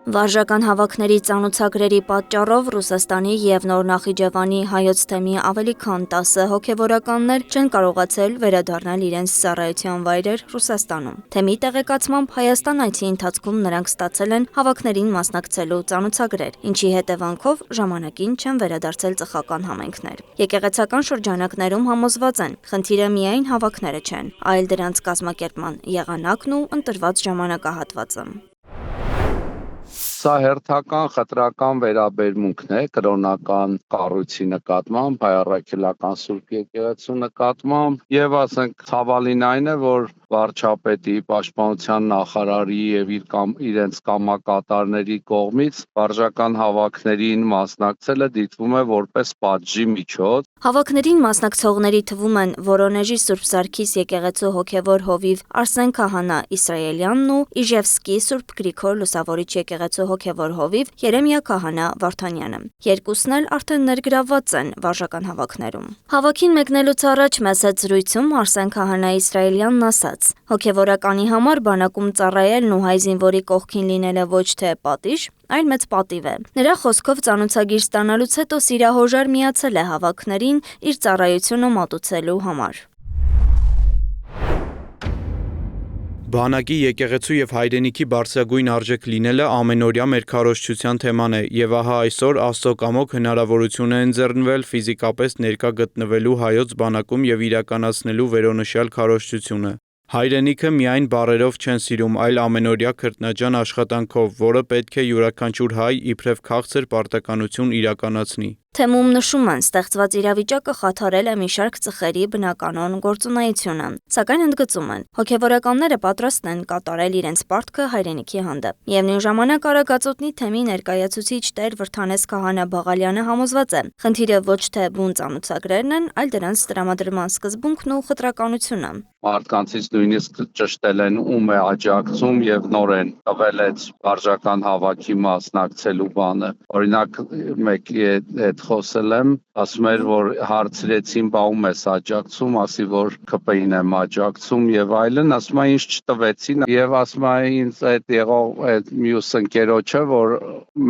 Վարժական հավաքների ծանոթագրերի պատճառով Ռուսաստանի և Նոր Նախիջևանի հայոց թեմի ավելի քան 10 հոգևորականներ չեն կարողացել վերադառնալ իրենց ծառայության վայրեր Ռուսաստանում։ Թեմի տեղեկացմամբ Հայաստան այցի ընթացքում նրանք ստացել են հավաքներին մասնակցելու ծանոթագրեր, ինչի հետևանքով ժամանակին չեն վերադարձել ծխական համայնքներ։ Եկեղեցական շրջանակներում համոզված են, խնդիրը միայն հավաքները չեն, այլ դրանց կազմակերպման եղանակն ու ընտրված ժամանակահատվածը։ Սա հերթական խտրական վերաբերմունքն է կրոնական կառույցի նկատմամբ, հայ առաքելական Սուրբ եկեղեցու նկատմամբ եւ ասենք ցավալին այն է, որ վարչապետի, պաշտպանության նախարարի եւ իրենց կամակատարների կողմից վարժական հավաքներին մասնակցելը դիտվում է որպես պատժի միջոց։ Հավաքներին մասնակցողների թվում են Վորոնեժի Սուրբ Սարգիս եկեղեցու հոգևոր հովիվ Արսեն Քահանա Իսրայելյանն ու Իժևսկի Սուրբ Գրիգոր Լուսավորիչ եկեղեցու հոգևոր հովիվ Երեմիա Քահանա Վարդանյանը։ Երկուսն էլ արդեն ներգրավված են վարժական հավաքներում։ Հավաքին մեկնելուց առաջ մեծ զրույցում Արսեն Քահանա Իսրայելյանն ասաց. հոգևորականի համար բանակում ծառայելն ու հայ զինվորի կողքին լինելը ոչ թե պատիժ, այլ մեծ պատիվ է։ Նրա խոսքով ծանոթագիր ստանալուց հետո սիրահոժար միացել է հավաքներին իր ծառայությունը մատուցելու համար։ Բանակի, եկեղեցու եւ հայրենիքի բարձրագույն արժեք լինելը ամենօրյա մեր քարոզչության թեման է, եւ ահա այսօր Աստծո կամոք հնարավորություն է ընձեռնվել ֆիզիկապես ներկա գտնվելու հայոց բանակում եւ իրականացնելու վերոնշյալ քարոզչությունը։ Հայրենիքը միայն բառերով չեն սիրում, այլ ամենօրյա քրտնաջան աշխատանքով, որը պետք է յուրաքանչյուր հայ իբրև քաղցր պարտականություն իրականացնի։ Թեմում նշում են, ստեղծված իրավիճակը խաթարել է մի շարք ծխերի բնականոն գործունեությունը, սակայն ընդգծում են, հոգևորականները պատրաստ են կատարել իրենց պարտքը հայրենիքի հանդեպ։ Միևնույն ժամանակ Արագածոտնի թեմի ներկայացուցիչ Տեր Վրդանես Քահանա Բաղալյանը համոզված է, խնդիրը ոչ թե բուն ծանոթագրերն են, այլ դրանց տրամադրման սկզբունքն ու խտրականությունը։ Մարդկանցից նույնիսկ ճշտել են ում է աջակցում եւ նորեն տվել այդ վարժական հավաքի մասնակցելու բանը։ Օրինակ մեկի հետ խոսել եմ, ասում էր, որ հարցրեցին, բա ում ես աջակցում, ասի, որ ԿՊ-ին եմ աջակցում եւ այլն, ասում է ինձ չտվեցին եւ ասում է ինձ այդ եղող այդ մյուս ընկերոջը, որ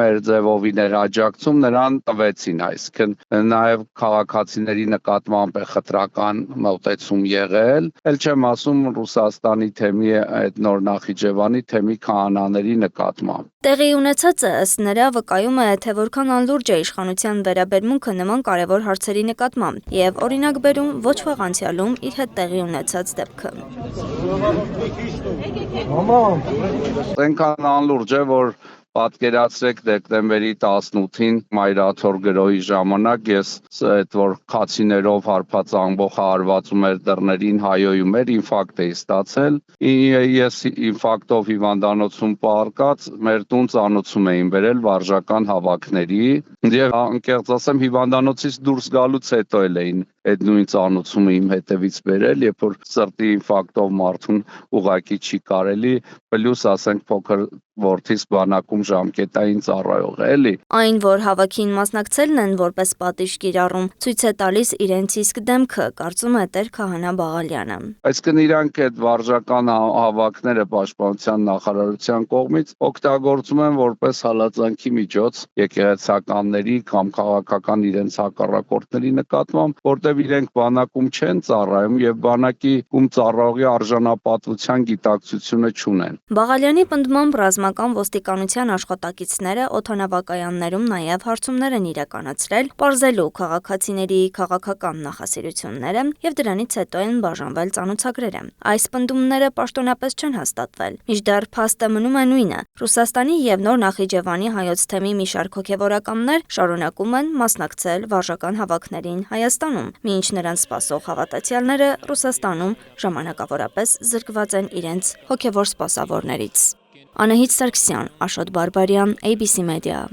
մեր ձևովին էր աջակցում, նրան տվեցին, այսինքն նաեւ քաղաքացիների նկատմամբ է խտրական մոտեցում եղել։ Չեմ ասում Ռուսաստանի թեմի այդ Նոր Նախիջևանի թեմի քահանաների նկատմամբ։ Տեղի ունեցածը ըստ նրա վկայում է, թե որքան անլուրջ է իշխանության վերաբերմունքը նման կարևոր հարցերի նկատմամբ եւ օրինակ բերում ոչ վաղ անցյալում իր հետ տեղի ունեցած դեպքը։ Այնքան անլուրջ է, որ պատկերացրեք դեկտեմբերի 18-ին Մայրաթոր գրոհի ժամանակ ես այդ որ քացիներով հարբած ամբողը հարվածում էր դռներին հայոյում էր ինֆարկտ էի ստացել ես ինֆարկտով հիվանդանոցում պարկած մեր տուն ծանոցում էին բերել վարժական հավաքների եւ անկեղծ ասեմ հիվանդանոցից դուրս գալուց հետո էլ էին այդ նույն ծանոցումը իմ հետևից բերել երբ որ սրտի ինֆարկտով մարդուն ուղակի չի կարելի պլյուս ասենք փոքր որդիս բանակում ժամկետային ծառայող է էլի։ Այն, որ հավաքին մասնակցելն են որպես պատիժ կիրառում, ցույց է տալիս իրենց իսկ դեմքը, կարծում է Տեր Քահանա Բաղալյանը։ Այսինքն իրանք այդ վարժական հավաքները պաշտպանության նախարարության կողմից օգտագործում են որպես հալածանքի միջոց եկեղեցականների կամ քաղաքական իրենց հակառակորդների նկատմամբ, որտեղ իրենք բանակում չեն ծառայում եւ բանակի ծառայողի արժանապատվության գիտակցությունը չունեն։ Բաղալյանի պնդմամբ ռազմական ոստիկանության աշխատակիցները օդանավակայաններում նաև հարցումներ են իրականացրել, պարզելու քաղաքացիների քաղաքական նախասիրությունները եւ դրանից հետո են բաժանվել ծանոթագրերը։ Այս պնդումները պաշտոնապես չեն հաստատվել։ Մինչդեռ փաստը մնում է նույնը։ Ռուսաստանի եւ Նոր Նախիջևանի հայոց թեմի մի շարք հոգևորականներ շարունակում են մասնակցել վարժական հավաքներին Հայաստանում, մինչ նրանց սպասող հավատացյալները Ռուսաստանում ժամանակավորապես զրկված են իրենց հոգևոր սպասավորներից։ Անահիտ Սարգսյան, Աշոտ Բարբարյան, ABC Media։